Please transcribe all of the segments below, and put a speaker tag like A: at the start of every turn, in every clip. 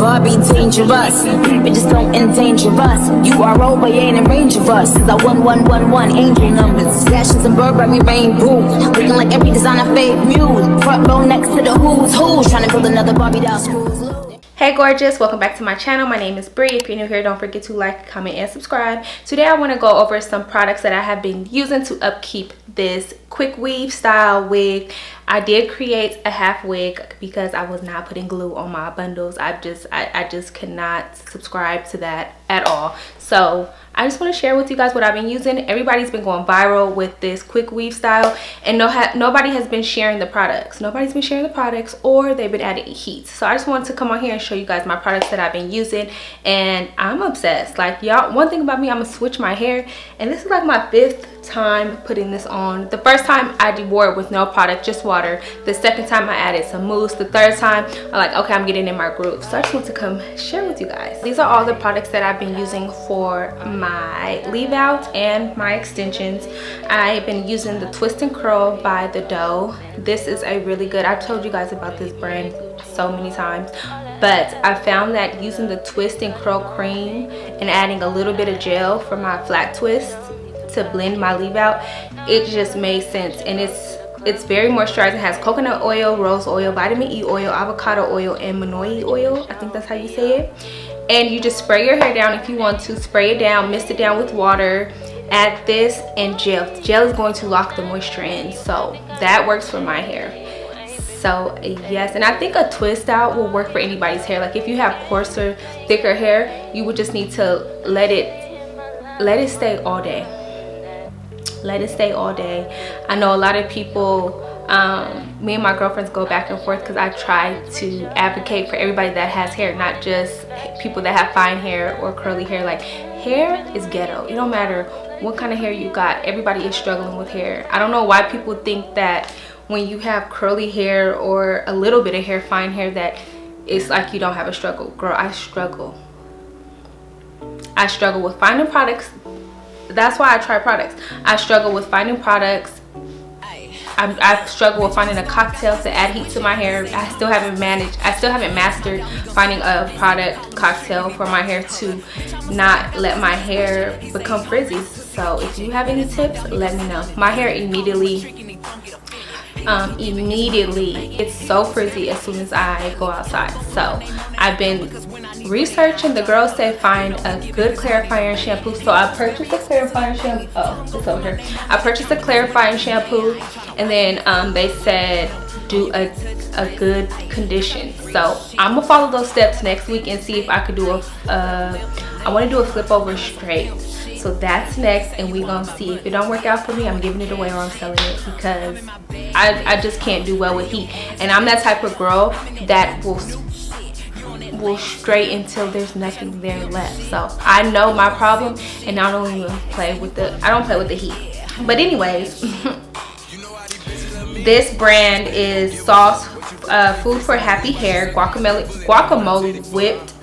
A: Barbie dangerous. Bitches don't endanger us. You are over, you ain't in range of us. It's our 1111 angel numbers. Dashes and Burberry rainbow. Looking like every designer fake mule. Front row next to the who's who. Trying to build another Barbie doll screws.
B: Hey gorgeous, welcome back to my channel. My name is Bree. If you're new here, don't forget to like, comment, and subscribe. Today I want to go over some products that I have been using to upkeep this quick weave style wig. I did create a half wig because I was not putting glue on my bundles. I just cannot subscribe to that at all. So I just want to share with you guys what I've been using. Everybody's been going viral with this quick weave style, and nobody has been sharing the products. Nobody's been sharing the products, or they've been adding heat. So I just wanted to come on here and show you guys my products that I've been using, and I'm obsessed. Like, y'all, one thing about me, I'm gonna switch my hair, and this is like my 5th time putting this on. The first time I wore it with no product, just water. The second time I added some mousse. The third time I'm like, okay, I'm getting in my groove. So I just want to come share with you guys. These are all the products that I've been using for my leave out and my extensions. I've been using the Twist and Curl by the Doe. This is a really good, I've told you guys about this brand so many times, but I found that using the Twist and Curl cream and adding a little bit of gel for my flat twist to blend my leave out, it just made sense. And it's very moisturizing. It has coconut oil, rose oil, vitamin E oil, avocado oil, and manoi oil. I think that's how you say it. And you just spray your hair down if you want to. Spray it down, mist it down with water, add this and gel. Gel is going to lock the moisture in, so that works for my hair. So yes, and I think a twist out will work for anybody's hair. Like if you have coarser, thicker hair, you would just need to let it stay all day. Let it stay all day. I know a lot of people, me and my girlfriends go back and forth because I try to advocate for everybody that has hair, not just people that have fine hair or curly hair. Like, hair is ghetto. It don't matter what kind of hair you got. Everybody is struggling with hair. I don't know why people think that when you have curly hair or a little bit of hair, fine hair, that it's like you don't have a struggle. Girl, I struggle. I struggle with finding products. That's why I try products. I struggle with finding products. I struggle with finding a cocktail to add heat to my hair. I still haven't mastered finding a product cocktail for my hair to not let my hair become frizzy. So if you have any tips, let me know. My hair immediately it's so frizzy as soon as I go outside. So I've been researching. The girls say find a good clarifying shampoo, so I purchased a clarifying shampoo. Oh, it's over here. I purchased a clarifying shampoo, and then they said do a good condition. So I'm gonna follow those steps next week and see if I could do I want to do a flip over straight. So that's next, and we're gonna see. If it don't work out for me, I'm giving it away or I'm selling it, because I just can't do well with heat. And I'm that type of girl that will straight until there's nothing there left. So I know my problem, and I don't even play with the heat. But anyways, this brand is Sauce Food for Happy Hair guacamole whipped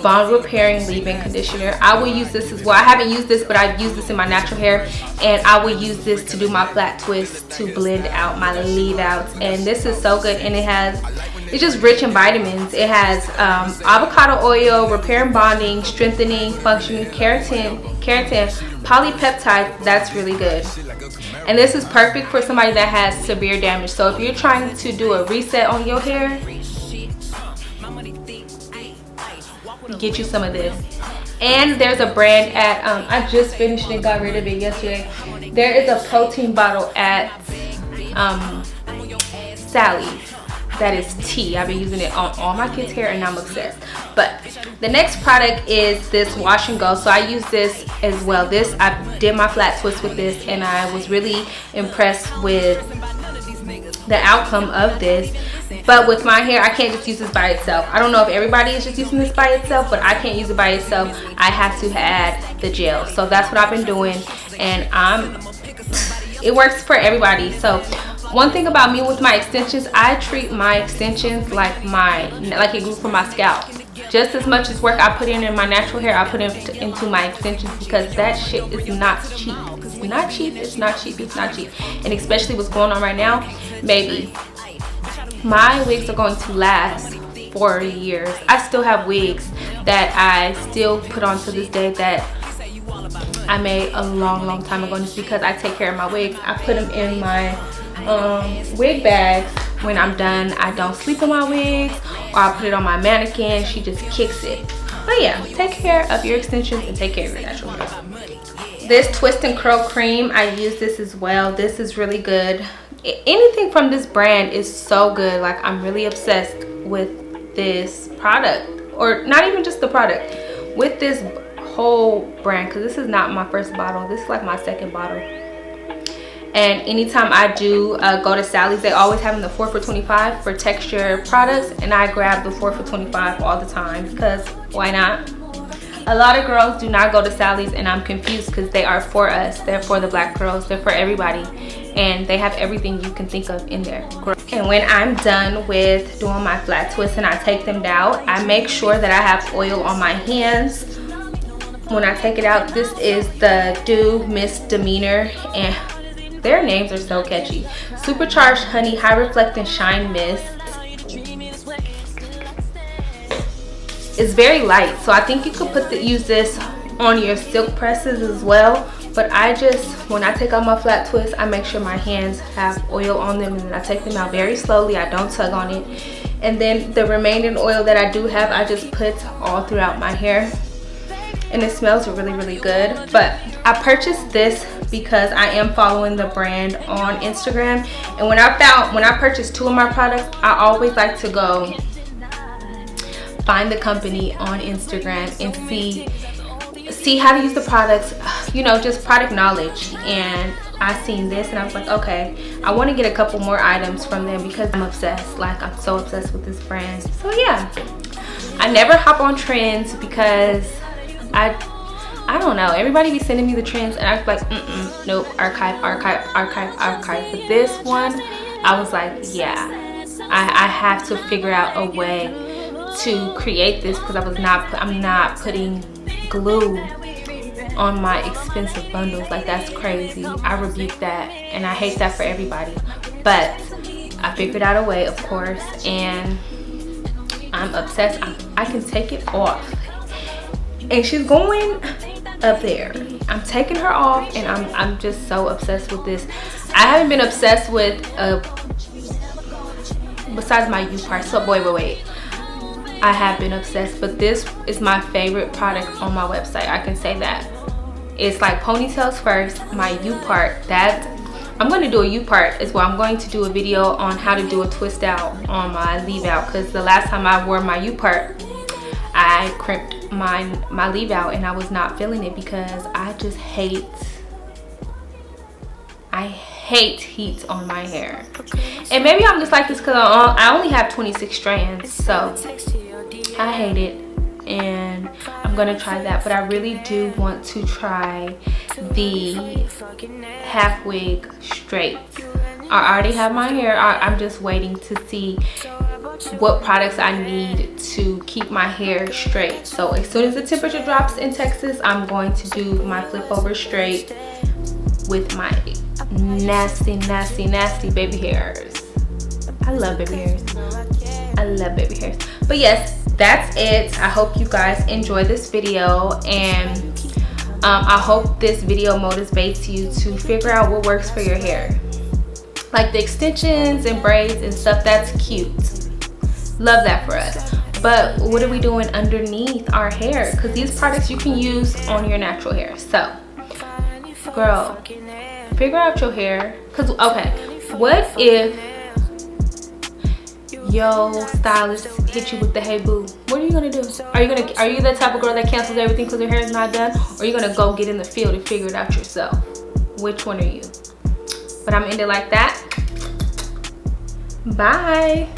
B: bond repairing leave-in conditioner. I will use this as well. I haven't used this, but I've used this in my natural hair, and I will use this to do my flat twist to blend out my leave outs. And this is so good, and it's just rich in vitamins. It has avocado oil, repair and bonding, strengthening, functioning, keratin, polypeptide. That's really good. And this is perfect for somebody that has severe damage. So if you're trying to do a reset on your hair, get you some of this. And there's a brand at I just finished and got rid of it yesterday. There is a protein bottle at Sally's that is tea. I've been using it on all my kids' hair, and I'm obsessed. But the next product is this wash and go. So I use this as well. I did my flat twist with this, and I was really impressed with the outcome of this. But with my hair, I can't just use this by itself. I don't know if everybody is just using this by itself, but I can't use it by itself. I have to add the gel. So that's what I've been doing, and it works for everybody. So one thing about me with my extensions, I treat my extensions like it grew from my scalp. Just as much as work I put in my natural hair, I put into my extensions, because that shit is not cheap. It's not cheap. It's not cheap. It's not cheap. And especially what's going on right now, baby, my wigs are going to last for years. I still have wigs that I still put on to this day that I made a long time ago. And it's because I take care of my wigs. I put them in my wig bags. When I'm done, I don't sleep in my wigs, or I put it on my mannequin. She just kicks it. But yeah, take care of your extensions and take care of your natural hair. This twist and curl cream, I use this as well. This is really good. Anything from this brand is so good. Like, I'm really obsessed with this product, or not even just the product, with this whole brand, because this is not my first bottle. This is like my second bottle. And anytime I do go to Sally's, they always have them the 4 for $25 for texture products, and I grab the 4 for $25 all the time, because why not? A lot of girls do not go to Sally's, and I'm confused because they are for us. They're for the black girls. They're for everybody, and they have everything you can think of in there. And when I'm done with doing my flat twists and I take them out, I make sure that I have oil on my hands when I take it out. This is the Do Misdemeanor, and their names are so catchy. Supercharged Honey High Reflecting Shine Mist. It's very light, so I think you could use this on your silk presses as well. But I just, when I take out my flat twist, I make sure my hands have oil on them, and then I take them out very slowly. I don't tug on it. And then the remaining oil that I do have, I just put all throughout my hair. And it smells really good. But I purchased this because I am following the brand on Instagram, and when I purchased 2 of my products, I always like to go find the company on Instagram and see how to use the products, you know, just product knowledge. And I seen this and I was like, okay, I want to get a couple more items from them because I'm obsessed. Like, I'm so obsessed with this brand. So yeah, I never hop on trends because I don't know, everybody be sending me the trends and I was like, nope, archive. But this one, I was like, yeah, I have to figure out a way to create this, because I'm not putting glue on my expensive bundles. Like, that's crazy. I rebuke that, and I hate that for everybody. But I figured out a way, of course, and I'm obsessed. I can take it off, and she's going up there. I'm taking her off, and I'm just so obsessed with this. I haven't been obsessed with besides my U part. So wait, I have been obsessed, but this is my favorite product on my website. I can say that. It's like ponytails first, my U part. That I'm going to do a U part as well. I'm going to do a video on how to do a twist out on my leave out, because the last time I wore my U part, I crimped my leave out and I was not feeling it, because I just hate heat on my hair. And maybe I'm just like this because I only have 26 strands, so I hate it, and I'm gonna try that. But I really do want to try the half wig straight. I already have my hair. I'm just waiting to see what products I need to keep my hair straight. So as soon as the temperature drops in Texas, I'm going to do my flip over straight with my nasty baby hairs. I love baby hairs. I love baby hairs. But yes, that's it. I hope you guys enjoy this video, and I hope this video motivates you to figure out what works for your hair. Like the extensions and braids and stuff, that's cute. Love that for us. But what are we doing underneath our hair? Because these products you can use on your natural hair. So, girl, figure out your hair. Because, okay, what if your stylist hit you with the hey boo? What are you gonna do? Are you the type of girl that cancels everything because her hair is not done, or are you gonna go get in the field and figure it out yourself? Which one are you? But I'm gonna end it like that. Bye.